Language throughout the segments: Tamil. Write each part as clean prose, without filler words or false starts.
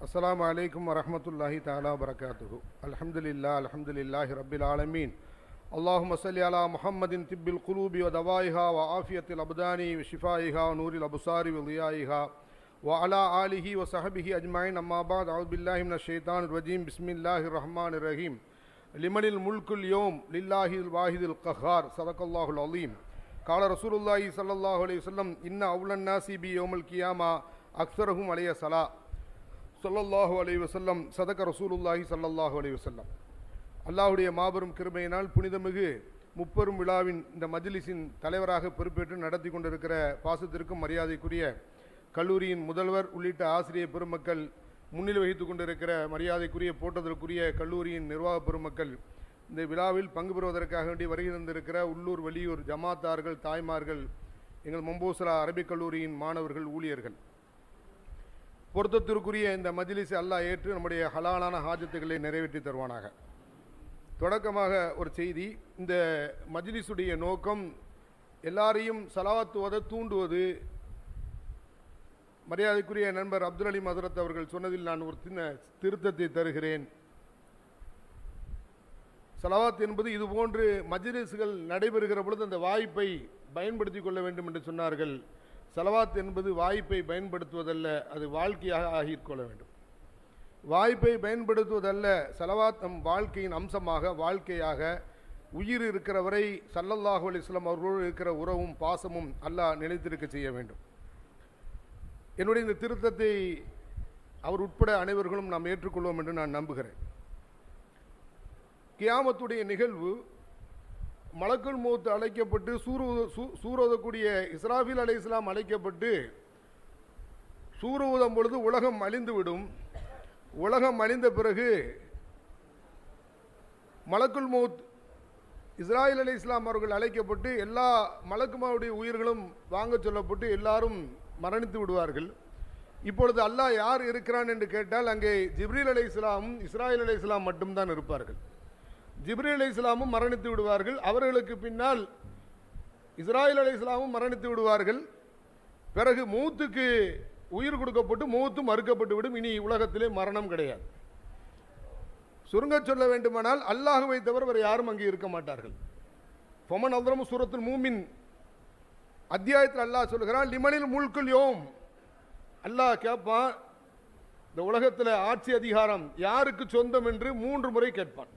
السلام عليكم ورحمة الله تعالى وبركاته. الحمد لله رب العالمين. اللهم صل على محمد طب القلوب ودوائها وعافية الأبدان وشفائها ونور الأبصار وضيائها وعلى آله وصحبه أجمعين. أما بعد، أعوذ بالله من الشيطان الرجيم. بسم الله الرحمن الرحيم. لمن الملك اليوم لله الواحد القهار. صدق الله العظيم. قال رسول الله صلى الله عليه وسلم: إن أولى الناس بي يوم القيامة أكثرهم عليه الصلاة. ஸல்லல்லாஹு அலைஹி வஸல்லம். சதக ரசூலுல்லாஹி ஸல்லல்லாஹு அலைஹி வஸல்லம். அல்லாஹ்வுடைய மாபெரும் கிருபையினால் புனிதமிகு முப்பெரும் விழாவின் இந்த மஜ்லிஸின் தலைவராக பொறுப்பேற்று நடத்தி கொண்டிருக்கிற பாசத்திற்கும் மரியாதைக்குரிய கல்லூரியின் முதல்வர் உள்ளிட்ட ஆசிரியர் பெருமக்கள், முன்னிலை வகித்து கொண்டிருக்கிற மரியாதைக்குரிய போட்டதற்குரிய கல்லூரியின் நிர்வாக பெருமக்கள், இந்த விழாவில் பங்கு பெறுவதற்காக வேண்டி வருகை தந்திருக்கிற உள்ளூர் வெளியூர் ஜமாத்தார்கள், தாய்மார்கள், எங்கள் மம்போசரா அரபிக் கல்லூரியின் மாணவர்கள், ஊழியர்கள், பொருத்தத்திற்குரிய இந்த மஜ்லிஸை அல்லாஹ் ஏற்று நம்முடைய ஹலாலான ஹாஜத்துக்களை நிறைவேற்றி தருவானாக. தொடக்கமாக ஒரு செய்தி. இந்த மஜ்லிஸுடைய நோக்கம் எல்லாரையும் ஸலவாத் ஓத தூண்டுவது. மரியாதைக்குரிய நண்பர் அப்துல் அலீம் ஹதரத் அவர்கள் சொன்னதில் நான் ஒரு சின்ன திருத்தத்தை தருகிறேன். ஸலவாத் என்பது இதுபோன்று மஜ்லிஸ்கள் நடைபெறுகிற பொழுது அந்த வாய்ப்பை பயன்படுத்தி கொள்ள வேண்டும் என்று சொன்னார்கள். ஸலவாத் என்பது வாய்ப்பை பயன்படுத்துவதல்ல, அது வாழ்க்கையாக ஆகிக்கொள்ள வேண்டும். வாய்ப்பை பயன்படுத்துவதல்ல, ஸலவாத் நம் வாழ்க்கையின் அம்சமாக, வாழ்க்கையாக, உயிர் இருக்கிற வரை ஸல்லல்லாஹு அலைஹி வஸல்லம் அவர்களோடு இருக்கிற உறவும் பாசமும் அல்லாஹ் நிலைத்திருக்க செய்ய வேண்டும். என்னுடைய இந்த திருத்தத்தை அவர் உட்பட அனைவர்களும் நாம் ஏற்றுக்கொள்வோம் என்று நான் நம்புகிறேன். கியாமத்துடைய நிகழ்வு, மலக்குல் மௌத் அழைக்கப்பட்டு சூரோதக்கூடிய இஸ்ராஃபீல் அலைஹிஸ்ஸலாம் அழைக்கப்பட்டு சூரோதம் பொழுது உலகம் அழிந்துவிடும். உலகம் அழிந்த பிறகு மலக்குல் மௌத் இஸ்ராயில் அலைஹிஸ்ஸலாம் அவர்கள் அழைக்கப்பட்டு எல்லா மலக்குமாவுடைய உயிர்களும் வாங்க சொல்லப்பட்டு எல்லாரும் மரணித்து விடுவார்கள். இப்பொழுது அல்லாஹ் யார் இருக்கிறான் என்று கேட்டால் அங்கே ஜிப்ரீல் அலைஹிஸ்ஸலாமும் இஸ்ராயில் அலைஹிஸ்ஸலாம் மட்டும்தான் இருப்பார்கள். ஜிப்ரீல் அலைஹிஸ்ஸலாமும் மரணித்து விடுவார்கள். அவர்களுக்கு பின்னால் இஸ்ராயில் அலைஹிஸ்ஸலாமும் மரணித்து விடுவார்கள். பிறகு மௌத்துக்கு உயிர் கொடுக்கப்பட்டு மௌத்து மறுக்கப்பட்டு விடும். இனி உலகத்திலே மரணம் கிடையாது. சுருங்க சொல்ல வேண்டுமானால் அல்லாஹ்வை தவிர வேறு யாரும் அங்கே இருக்க மாட்டார்கள். ஃபமன் அல்ரமு சூரத்துல் மூமின் அத்தியாயத்தில் அல்லாஹ் சொல்கிறான், லிமனில் முல்குல் யோம். அல்லாஹ் கேட்பான், இந்த உலகத்தில் ஆட்சி அதிகாரம் யாருக்கு சொந்தம் என்று 3 முறை கேட்பான்.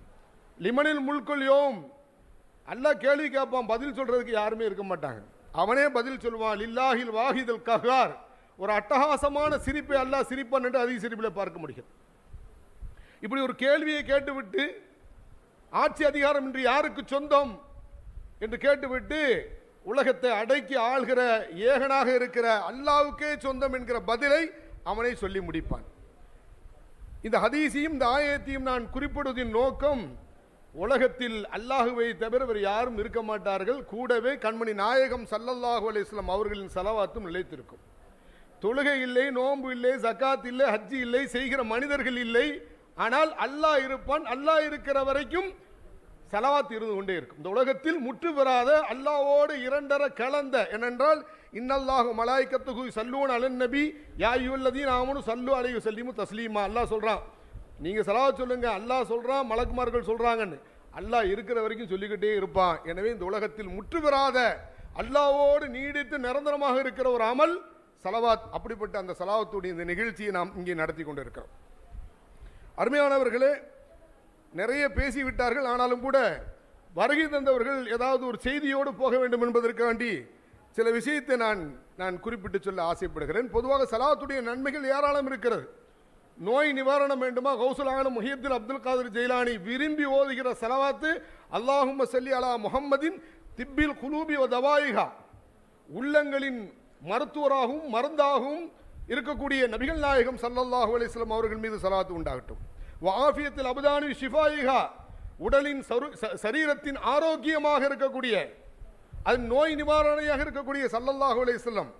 லிமனில் முல்குல் யோம். அல்லாஹ் கேள்வி கேட்பான், பதில் சொல்றதுக்கு யாருமே இருக்க மாட்டாங்க. அவனே பதில் சொல்வான், லில்லாஹில் வாஹிதுல் கஹார். ஒரு அட்டகாசமான சிரிப்பை அல்லாஹ் சிரிப்பான் என்று அதிக சிரிப்பில் பார்க்க முடியும். இப்படி ஒரு கேள்வியை கேட்டுவிட்டு ஆட்சி அதிகாரம் இன்று யாருக்கு சொந்தம் என்று கேட்டுவிட்டு உலகத்தை அடக்கி ஆள்கிற ஏகனாக இருக்கிற அல்லாஹ்வுக்கே சொந்தம் என்கிற பதிலை அவனை சொல்லி முடிப்பான். இந்த ஹதீஸையும் இந்த ஆயத்தையும் நான் குறிப்பிடுவதின் நோக்கம், உலகத்தில் அல்லாஹுவை தவிர வேறு யாரும் இருக்க மாட்டார்கள். கூடவே கண்மணி நாயகம் ஸல்லல்லாஹு அலைஹி வஸல்லம் அவர்களின் ஸலவாத்தும் நிலைத்திருக்கும். தொழுகை இல்லை, நோன்பு இல்லை, ஜகாத் இல்லை, ஹஜ்ஜி இல்லை, செய்கிற மனிதர்கள் இல்லை. ஆனால் அல்லாஹ் இருப்பான். அல்லாஹ் இருக்கிற வரைக்கும் ஸலவாத் இருந்து கொண்டே இருக்கும். இந்த உலகத்தில் முற்று பெறாத, அல்லாஹ்வோடு இரண்டர கலந்த, ஏனென்றால் இன்னல்லாஹு மலாயிகத்துஹு ஸல்லூன அலன் நபி யா அய்யுஹல்லதீன ஆமனு ஸல்லு அலைஹி வஸல்லிமு தஸ்லீமா. அல்லாஹ் சொல்றான், நீங்க ஸலவாத் சொல்லுங்க. அல்லாஹ் சொல்றான், மலக்குமார்கள் சொல்றாங்கன்னு. அல்லாஹ் இருக்கிற வரைக்கும் சொல்லிக்கிட்டே இருப்பான். எனவே இந்த உலகத்தில் முற்று பெறாத, அல்லாஹ்வோடு நீடித்து நிரந்தரமாக இருக்கிற ஒரு அமல் ஸலவாத். அப்படிப்பட்ட அந்த ஸலவாத்துடைய இந்த நிகழ்ச்சியை நாம் இங்கே நடத்தி கொண்டிருக்கிறோம். அருமையானவர்களே, நிறைய பேசிவிட்டார்கள். ஆனாலும் கூட வருகை தந்தவர்கள் ஏதாவது ஒரு செய்தியோடு போக வேண்டும் என்பதற்காண்டி சில விஷயத்தை நான் குறிப்பிட்டு சொல்ல ஆசைப்படுகிறேன். பொதுவாக ஸலவாத்துடைய நன்மைகள் ஏராளம் இருக்கிறது. நோய் நிவாரணம் வேண்டுமா, கௌசுல் ஆலம் முஹியுத்தீன் அப்துல் காதிர் ஜெயிலானி விரும்பி ஓதுகிற ஸலவாத்து அல்லாஹும்ம ஸல்லி அலா முஹம்மதின் திப்பில் குலூபி வ தவாயிஹா. உள்ளங்களின் மருத்துவராகவும் மருந்தாகவும் இருக்கக்கூடிய நபிகள் நாயகம் ஸல்லல்லாஹு அலைஹி வஸல்லம் அவர்கள் மீது ஸலவாத்து உண்டாகட்டும். வ ஆஃபியத்தில் அபதானி ஷிஃபாயிஹா. உடலின் சரீரத்தின் ஆரோக்கியமாக இருக்கக்கூடிய, அது நோய் நிவாரணையாக இருக்கக்கூடிய ஸல்லல்லாஹு அலைஹி வஸல்லம்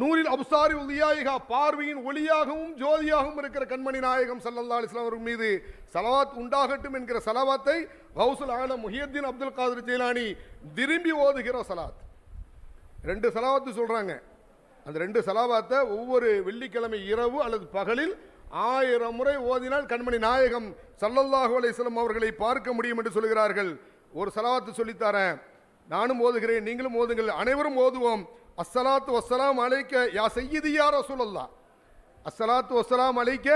நூரில் அப்சாரி உலியாயிகா. பார்வையின் ஒளியாகவும் ஜோதியாகவும் இருக்கிற கண்மணி நாயகம் ஸல்லல்லாஹு அலைஹி வஸல்லம் அவர்கள் மீது ஸலவாத் உண்டாகட்டும் என்கிற ஸலவாத்தை கௌசுல் ஆலம் முஹியுத்தீன் அப்துல் காதிர் ஜெயிலானி விரும்பி ஓதுகிற ஸலாத். 2 ஸலவாத்து சொல்றாங்க. அந்த 2 சலாவாத்தை ஒவ்வொரு வெள்ளிக்கிழமை இரவு அல்லது பகலில் 1000 முறை ஓதினால் கண்மணி நாயகம் ஸல்லல்லாஹு அலைஹி வஸல்லம் அவர்களை பார்க்க முடியும் என்று சொல்கிறார்கள். ஒரு சலாவாத்து சொல்லித்தரேன், நானும் ஓதுகிறேன், நீங்களும் ஓதுங்கள், அனைவரும் ஓதுவோம். அஸ்ஸலாத்து வஸ்ஸலாம் அலைக்க யா சய்யிதி யா ரசூலல்லாஹ். அஸ்ஸலாத்து வஸ்ஸலாம் அலைக்க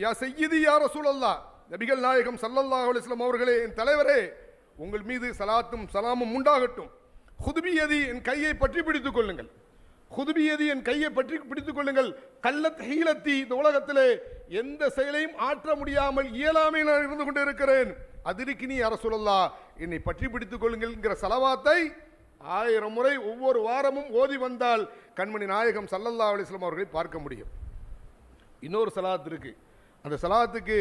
யா சய்யிதி யா ரசூலல்லாஹ். நபிகள் நாயகம் ஸல்லல்லாஹு அலைஹி வஸல்லம் அவர்களே, என் தலைவரே, உங்கள் மீது சலாத்தும் சலாமும் உண்டாகட்டும். ஹுதுபியதி, என் கையை பற்றி பிடித்துக் கொள்ளுங்கள். ஹுதுபியதி, என் கையை பற்றி பிடித்துக் கொள்ளுங்கள். கல்லத் ஹீலத்தி, இந்த உலகத்திலே எந்த செயலையும் ஆற்ற முடியாமல் இயலாமை நான் இருந்து கொண்டு இருக்கிறேன். அதிருக்கினி யா ரசூலல்லாஹ், என்னை பற்றி பிடித்துக் கொள்ளுங்கள் என்கிற சலவாத்தை 1000 முறை ஒவ்வொரு வாரமும் ஓதி வந்தால் கண்மணி நாயகம் ஸல்லல்லாஹு அலைஹி வஸல்லம் அவர்களை பார்க்க முடியும். இன்னொரு சலாத் இருக்கு, அந்த சலாத்துக்கு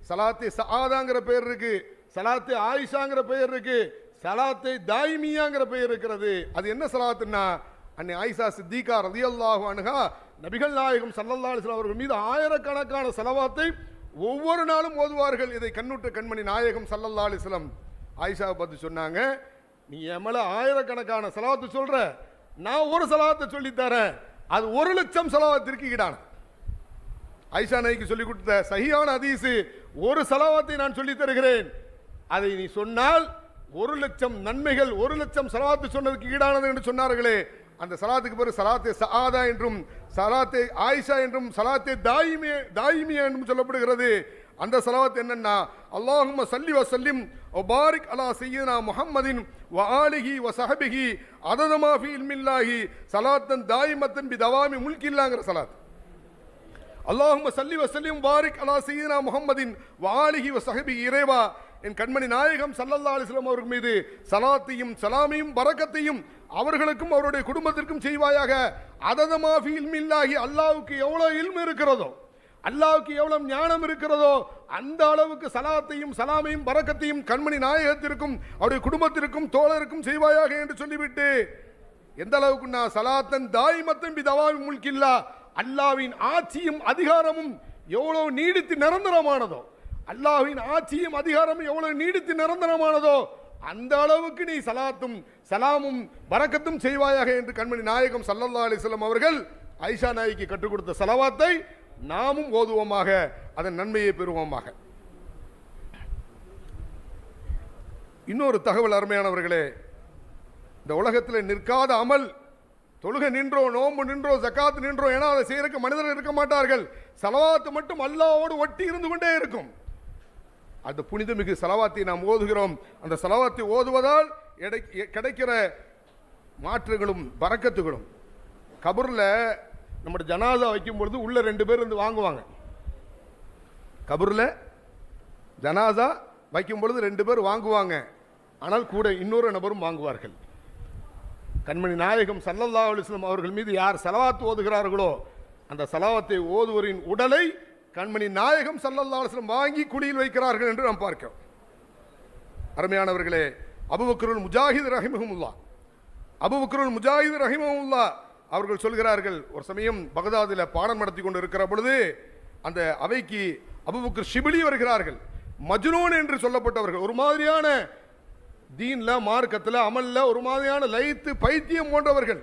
சலாத்தே சஆதாங்கிற பெயர் இருக்கு, சலாத்தே ஆயிஷாங்கிற பெயர் இருக்கு, சலாத்தே தாயிமியாங்கிற பெயர் இருக்கிறது. அது என்ன சலாத்துன்னா, அன்னை ஆயிஷா சித்திகா ரலியல்லாஹு அன்ஹா நபிகள் நாயகம் ஸல்லல்லாஹு அலைஹி வஸல்லம் அவர்கள் மீது ஆயிரக்கணக்கான சலவாத்தை ஒவ்வொரு நாளும் ஓதுவார்கள். இதை கண்ணுற்ற கண்மணி நாயகம் ஸல்லல்லாஹு அலைஹி வஸல்லம் ஆயிஷாவை பார்த்து சொன்னாங்க, நீ என் மேல ஆயிரக்கணக்கான சலவாத்து சொல்ற, நான் ஒரு சலவாத்தை சொல்லித்தரேன், அது 1,00,000 சலவாத்திற்கு ஈடான. ஆயிஷா நபிக்கு சொல்லிக் கொடுத்த சஹீஹான ஹதீஸ், ஒரு சலவாத்தை நான் சொல்லித் தருகிறேன், அதை நீ சொன்னால் 1,00,000 நன்மைகள், 1,00,000 சலவாத்து சொன்னதுக்கு ஈடானது என்று சொன்னார்களே. அந்த சலாத்துக்கு பிறகு சலாத்தே சஆதா என்றும் சலாத்தே ஆயிஷா என்றும் சலாத்தே தாயிமியா என்றும் சொல்லப்படுகிறது. அந்த சலாத் என்னன்னா, அல்லாஹும்ம ஸல்லி வ ஸல்லிம் வ பாரிக் அலா சய்யிதினா முஹம்மதின் வ ஆலிஹி வ ஸஹபிஹி அதத மா ஃபீ இல்மில்லாஹி ஸலாத்தன் தாயிமத்தன் பி தவாமி முல்கில்லாஹ்ங்கற சலாத். அல்லாஹும்ம ஸல்லி வ ஸல்லிம் பாரிக் அலா சய்யிதினா முஹம்மதின் வ ஆலிஹி வ ஸஹபிஹி, இறைவா என் கண்மணி நாயகம் ஸல்லல்லாஹு அலைஹி வஸல்லம் அவர்கள் மீது சலாத்தையும் சலாமையும் பரக்கத்தையும் அவர்களுக்கும் அவருடைய குடும்பத்திற்கும் செய்வாயாக. அதத மா ஃபீ இல்மில்லாஹி, அல்லாஹ்வுக்கு எவ்வளவு இல்மு இருக்கிறதோ, அல்லாஹ்வுக்கு எவ்வளவு ஞானம் இருக்கிறதோ அந்த அளவுக்கு சலாத்தையும் சலாமையும் பரக்கத்தையும் கண்மணி நாயகத்திற்கும் அவருடைய குடும்பத்திற்கும் தோழருக்கும் செய்வாயாக என்று சொல்லிவிட்டு, எந்த அளவுக்குன்னா சலாத்தன் தாயிமத்தன் பி தவாமி முல்கில்லா, அல்லாஹ்வின் ஆட்சியும் அதிகாரமும் எவ்வளவு நீடித்து நிரந்தரமானதோ, அல்லாஹ்வின் ஆட்சியும் அதிகாரமும் எவ்வளவு நீடித்து நிரந்தரமானதோ அந்த அளவுக்கு நீ சலாத்தும் சலாமும் பரக்கத்தும் செய்வாயாக என்று கண்மணி நாயகம் ஸல்லல்லாஹு அலைஹி வஸல்லம் அவர்கள் ஆயிஷா நாயிக்கு கற்றுக் கொடுத்த சலவாத்தை நாமும் ஓதுவோமாக, அதன் நன்மையை பெறுவோமாக. இன்னொரு தகவல் அருமையானவர்களே, இந்த உலகத்தில் நிற்காத அமல், தொழுகை நின்றோ, நோன்பு நின்றோ, ஜகாத் நின்றோ, ஏன்னா அதை செய்யறதுக்கு மனிதர்கள் இருக்க மாட்டார்கள். சலவாத்து மட்டும் அல்லாஹ்வோடு ஒட்டி இருந்து கொண்டே இருக்கும். அந்த புனிதமிகு சலவாத்தை நாம் ஓதுகிறோம். அந்த சலவாத்தை ஓதுவதால் கிடைக்கிற மாற்றுகளும் பரக்கத்துகளும், கபூர்ல நம்முடைய ஜனாதா வைக்கும் பொழுது உள்ள 2 பேர் வந்து வாங்குவாங்க. கபூர்ல ஜனாதா வைக்கும் பொழுது 2 பேர் வாங்குவாங்க, ஆனால் கூட இன்னொரு நபரும் வாங்குவார்கள். கண்மணி நாயகம் ஸல்லல்லாஹு அலைஹி வஸல்லம் அவர்கள் மீது யார் சலவாத் ஓதுகிறார்களோ அந்த சலவாத்தை ஓதுவரின் உடலை கண்மணி நாயகம் ஸல்லல்லாஹு அலைஹி வஸல்லம் வாங்கி குழியில் வைக்கிறார்கள் என்று நாம் பார்க்கிறோம். அருமையானவர்களே, அபூபக்கருல் முஜாஹித் ரஹிமஹுல்லாஹ், அபூபக்கருல் முஜாஹித் ரஹிமஹுல்லாஹ் அவர்கள் சொல்கிறார்கள், ஒரு சமயம் பகதாதில் பாடம் நடத்தி கொண்டு இருக்கிற பொழுது அந்த அவைக்கு அபூபக்கர் ஷிபிலி வருகிறார்கள். மஜ்னூன் என்று சொல்லப்பட்டவர்கள், ஒரு மாதிரியான தீன்ல மார்க்கத்தில் அமல்ல ஒரு மாதிரியான லைத்து பைத்தியம் போன்றவர்கள்,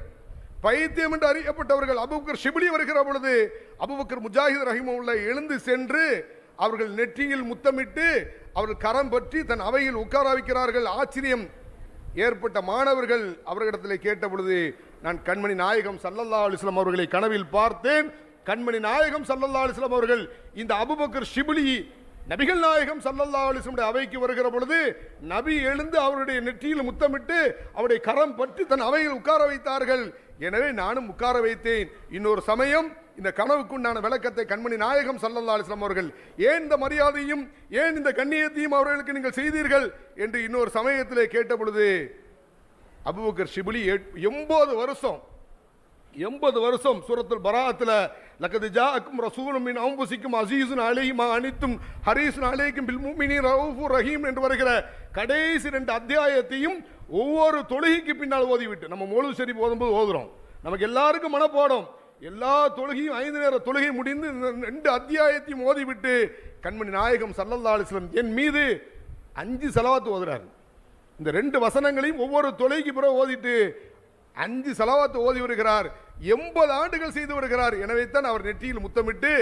பைத்தியம் என்று அறியப்பட்டவர்கள். அபூபக்கர் ஷிபிலி வருகிற பொழுது அபூபக்கர் முஜாஹித் ரஹிமஹுல்லாஹ் எழுந்து சென்று அவர்கள் நெற்றியில் முத்தமிட்டு அவர்கள் கரம் பற்றி தன் அவையில் உட்கார வைக்கிறார்கள். ஆச்சரியம் ஏற்பட்ட மாணவர்கள் அவர்களிடத்தில் கேட்ட பொழுது, நான் கண்மணி நாயகம் ஸல்லல்லாஹு அலைஹி வஸல்லம் அவர்களை கனவில் பார்த்தேன். கண்மணி நாயகம் ஸல்லல்லாஹு அலைஹி வஸல்லம் அவர்கள் இந்த அபூபக்கர் ஷிபிலி நபிகள் நாயகம் ஸல்லல்லாஹு அலைஹி வஸல்லம் அவைக்கு வருகிற பொழுது நபி எழுந்து அவருடைய நெற்றியில் முத்தமிட்டு அவருடைய கரம் பற்றி தன் அவையில் உட்கார வைத்தார்கள். எனவே நானும் உட்கார வைத்தேன். இன்னொரு சமயம் இந்த கனவுக்குண்டான விளக்கத்தை கண்மணி நாயகம் ஸல்லல்லாஹு அலைஹி வஸல்லம் அவர்கள், ஏன் இந்த மரியாதையும் ஏன் இந்த கண்ணியத்தையும் அவர்களுக்கு நீங்கள் செய்தீர்கள் என்று இன்னொரு சமயத்திலே கேட்ட பொழுது, அபூபக்கர் ஷிபிலி 80 வருஷம் சூரத்துல் பராஅத்தில் லக்கத் ஜாஅக்கும் ரசூலும் மின் அன்ஃபுசிக்கும் அஸீஸுன் அலைஹி மா அனித்தும் ஹரீஸுன் அலைக்கும் பில் முஃமினீன ரഊஃபுர் ரஹீம் என்று வருகிற கடைசி 2 அத்தியாயத்தையும் ஒவ்வொரு தொழுகைக்கு பின்னால் ஓதிவிட்டு, நம்ம மௌலூத் ஷரீஃப் ஓதும்போது ஓதுறோம், நமக்கு எல்லாருக்கும் மனப்பாடம், எல்லா தொழுகையும் 5 நேர தொழுகை முடிந்து 2 அத்தியாயத்தையும் ஓதிவிட்டு கண்மணி நாயகம் ஸல்லல்லாஹு அலைஹி வஸல்லம் என் மீது 5 ஸலவாத் ஓதுறாரு. இந்த 2 வசனங்களையும் ஒவ்வொரு தொழுகைக்கு பிறகு ஓதிட்டு 5 ஸலவாத் ஓதி வருகிறார், 80 ஆண்டுகள் செய்து வருகிறார். எனவே தான் அவர் நெற்றியில் முத்தமிட்டு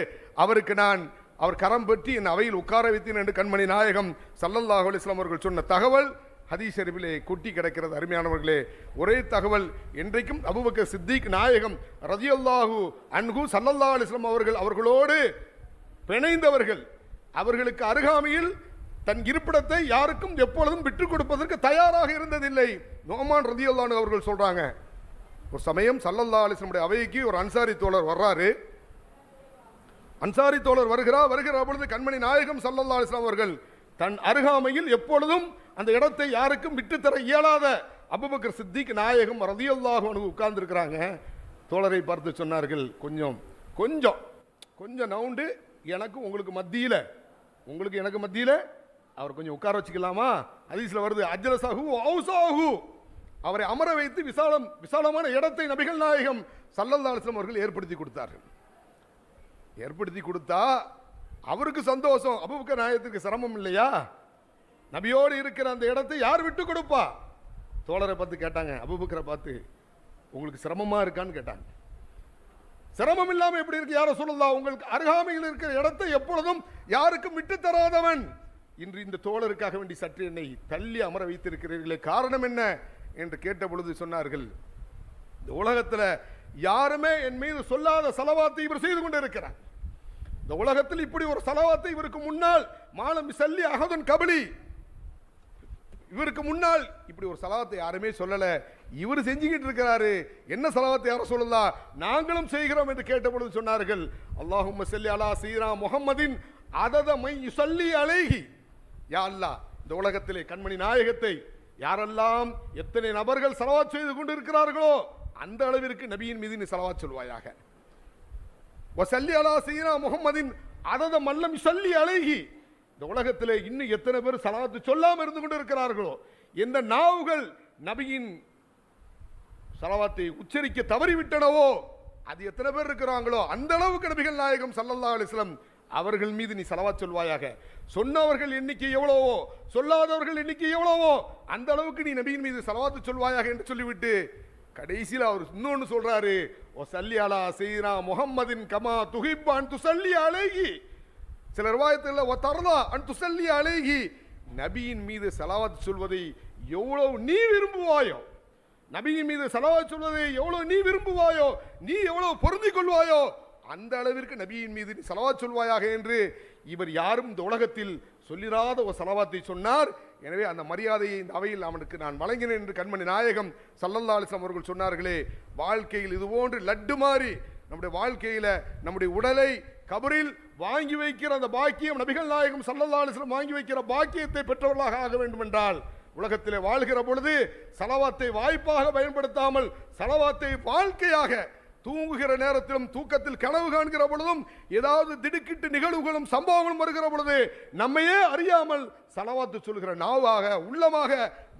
அவருக்கு நான் அவர் கரம் பற்றி என் அவையில் உட்கார வைத்தேன் என்று கண்மணி நாயகம் ஸல்லல்லாஹு அலைஹி வஸல்லம் அவர்கள் சொன்ன தகவல் ஹதீஸ் ஷரீஃபிலே கொட்டி கிடக்கிறது. அருமையானவர்களே, ஒரே தகவல். என்றைக்கும் அபூபக்கர் சித்திக் நாயகம் ரலியல்லாஹு அன்ஹு ஸல்லல்லாஹு அலைஹி வஸல்லம் அவர்களோடு பிணைந்தவர்கள், அவர்களுக்கு அருகாமையில் தன் இருப்பிடத்தை யாருக்கும் எப்பொழுதும் விட்டுக் கொடுப்பதற்கு தயாராக இருந்ததில்லை. நுஅமான் ரலியல்லாஹு அன்ஹு அவர்கள் சொல்றாங்க, ஒரு சமயம் ஸல்லல்லாஹு அலைஹி வஸல்லம் அவைக்கு ஒரு அன்சாரி தோழர் வர்றாரு. அன்சாரி தோழர் வருகிற பொழுது கண்மணி நாயகம் ஸல்லல்லாஹு அலைஹி வஸல்லம் அவர்கள் தன் அருகாமையில் எப்பொழுதும் அந்த இடத்தை யாருக்கும் விட்டுத்தர இயலாத அபூபக்கர் சித்திக் நாயகம் ரலியல்லாஹு அன்ஹு உட்கார்ந்து இருக்கிறாங்க. தோழரை பார்த்து சொன்னார்கள், கொஞ்சம் கொஞ்சம் கொஞ்சம் நவுண்டு எனக்கு உங்களுக்கு மத்தியில அவர் கொஞ்சம் உட்கார வச்சுக்கலாமா? ஹதீஸ்ல வருது, அஜ்லஸஹு அவ்ஸாஹு, அவரை அமர வைத்து விசாலமான இடத்தை நபிகள் நாயகம் ஸல்லல்லாஹு அலைஹி வஸல்லம் அவர்கள் ஏற்படுத்தி கொடுத்தார்கள். ஏற்படுத்தி கொடுத்தா அவருக்கு சந்தோஷம், அபூபக்கர் நாயகத்துக்கு சிரமம் இல்லையா? நபியோடு இருக்கிற அந்த இடத்தை யார் விட்டு கொடுப்பா? தோழரை பார்த்து கேட்டாங்க, அபூபக்கரை பார்த்து, உங்களுக்கு சிரமமா இருக்கான்னு கேட்டாங்க. சிரமம் இல்லாம எப்படி இருக்கு யார சொல்லலாம்? உங்களுக்கு அருகாமையில் இருக்கிற இடத்தை எப்பொழுதும் யாருக்கும் விட்டு தராதவன். இன்று இந்த தோழருக்காக வேண்டி சற்று என்னை தள்ளி அமர வைத்திருக்கிறீர்களே, காரணம் என்ன என்று கேட்ட பொழுது சொன்னார்கள், இந்த உலகத்தில் யாருமே என் மீது சொல்லாத ஸலவாத்தை இவர் செய்து கொண்டு இருக்கிறார். இந்த உலகத்தில் இப்படி ஒரு ஸலவாத்தை இவருக்கு முன்னால் மாலம் சல்லி அஹதுன் கபலி, இவருக்கு முன்னால் இப்படி ஒரு ஸலவாத்தை யாருமே சொல்லல, இவர் செஞ்சுக்கிட்டு இருக்கிறாரு. என்ன ஸலவாத்தை யாரும் சொல்லலாம், நாங்களும் செய்கிறோம் என்று கேட்ட பொழுது சொன்னார்கள், அல்லாஹும்ம ஸல்லி அலா சீரா முஹம்மதின் அதத மை யுஸல்லி அலைஹி. யா அல்லாஹ், இந்த உலகத்திலே கண்மணி நாயகத்தை யாரெல்லாம் எத்தனை நபர்கள் ஸலவாத் செய்து கொண்டு இருக்கிறார்களோ அந்த அளவிற்கு நபியின் மீது நீ ஸலவாத் சொல்வாயாக. வஸல்லி அலா சீரா முஹம்மதின் அதத மல்லம் யுஸல்லி அலைஹி. இந்த உலகத்திலே இன்னும் எத்தனை பேர் ஸலவாத் சொல்லாமல் இருந்து கொண்டு இருக்கிறார்களோ, எந்த நாவுகள் நபியின் ஸலவாத்தை உச்சரிக்க தவறிவிட்டனவோ அது எத்தனை பேர் இருக்கிறாங்களோ அந்த அளவுக்கு நபிகள் நாயகம் ஸல்லல்லாஹு அலைஹி வஸல்லம் அவர்கள் மீது நீ ஸலவாத் சொல்வாயாக. சொன்னவர்கள் எண்ணிக்கை எவ்வளவோ, சொல்லாதவர்கள் எண்ணிக்கை எவ்வளவோ அந்த அளவுக்கு நீ நபியின் மீது ஸலவாத் சொல்வாயாக என்று சொல்லிவிட்டு கடைசியில் அவர் இன்னொன்று சொல்றாரு, ஓ சல்லி அலா சையீனா முஹம்மதின் கமா துஹிப்பு அன் துஸல்லி அலைஹி. சில ரிவாயத்தில் ஓ தர்தா அன் துஸல்லி அலைஹி, நபியின் மீது ஸலவாத் சொல்வதை எவ்வளவு நீ விரும்புவாயோ, நபியின் மீது ஸலவாத் சொல்வதை எவ்வளவு நீ விரும்புவாயோ, நீ எவ்வளவு பொருந்திக் கொள்வாயோ அந்த அளவிற்கு நபியின் மீது நீ ஸலவாத் சொல்வாயாக என்று இவர் யாரும் இந்த உலகத்தில் சொல்லிராத ஒரு ஸலவாத்தை சொன்னார். எனவே அந்த மரியாதையை இந்த அவையில் அவனுக்கு நான் வழங்கினேன் என்று கண்மணி நாயகம் ஸல்லல்லாஹு அலைஹி வஸல்லம் அவர்கள் சொன்னார்களே. வாழ்க்கையில் இதுபோன்று லட்டு மாறி நம்முடைய வாழ்க்கையில நம்முடைய உடலை கபரில் வாங்கி வைக்கிற அந்த பாக்கியம், நபிகள் நாயகம் ஸல்லல்லாஹு அலைஹி வஸல்லம் வாங்கி வைக்கிற பாக்கியத்தை பெற்றவர்களாக ஆக வேண்டும் என்றால் உலகத்திலே வாழ்கிற பொழுது ஸலவாத்தை வாய்ப்பாக பயன்படுத்தாமல் ஸலவாத்தை வாழ்க்கையாக, தூங்குகிற நேரத்திலும் தூக்கத்தில் கனவு காண்கிற பொழுதும் ஏதாவது திடுக்கிட்டு நிகழ்வுகளும் சம்பவங்களும் வருகிற பொழுது நம்மையே அறியாமல் ஸலவாத்து சொல்கிற நாவாக உள்ளமாக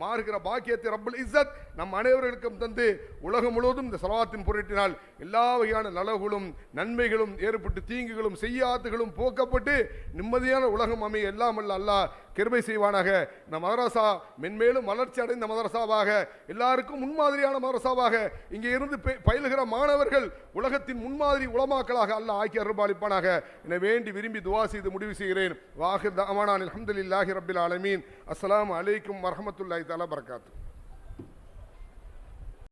மாறுகிற பாக்கியத்தை ரப்பல் இஸ்ஸத் நம் அனைவர்களுக்கும் தந்து உலகம் முழுவதும் இந்த ஸலவாத்தின் பொருட்டினால் எல்லா வகையான நலவுகளும் நன்மைகளும் ஏற்பட்டு தீங்குகளும் செய்யாத்துகளும் போக்கப்பட்டு நிம்மதியான உலகம் அமைய எல்லாம் அல்ல அல்லாஹ் கிருபை செய்வானாக. இந்த மதரசா மென்மேலும் வளர்ச்சி அடைந்த மதரசாவாக, எல்லாருக்கும் முன்மாதிரியான மதரசாவாக, இங்கே இருந்து பயிலுகிற மாணவர்கள் உலகத்தின் முன்மாதிரி உலமாக்களாக அல்லாஹ் ஆக்கி அருள்பாலிப்பானாக என வேண்டி விரும்பி துவா செய்து முடிவு செய்கிறேன். வாஹிர் தஅவானா அல்ஹம்துலில்லாஹி ரப்பில் ஆலமீன். அஸ்ஸலாமு அலைக்கும் வரஹ்மத்துல்லாஹி தஆலா பரகாத்துஹு.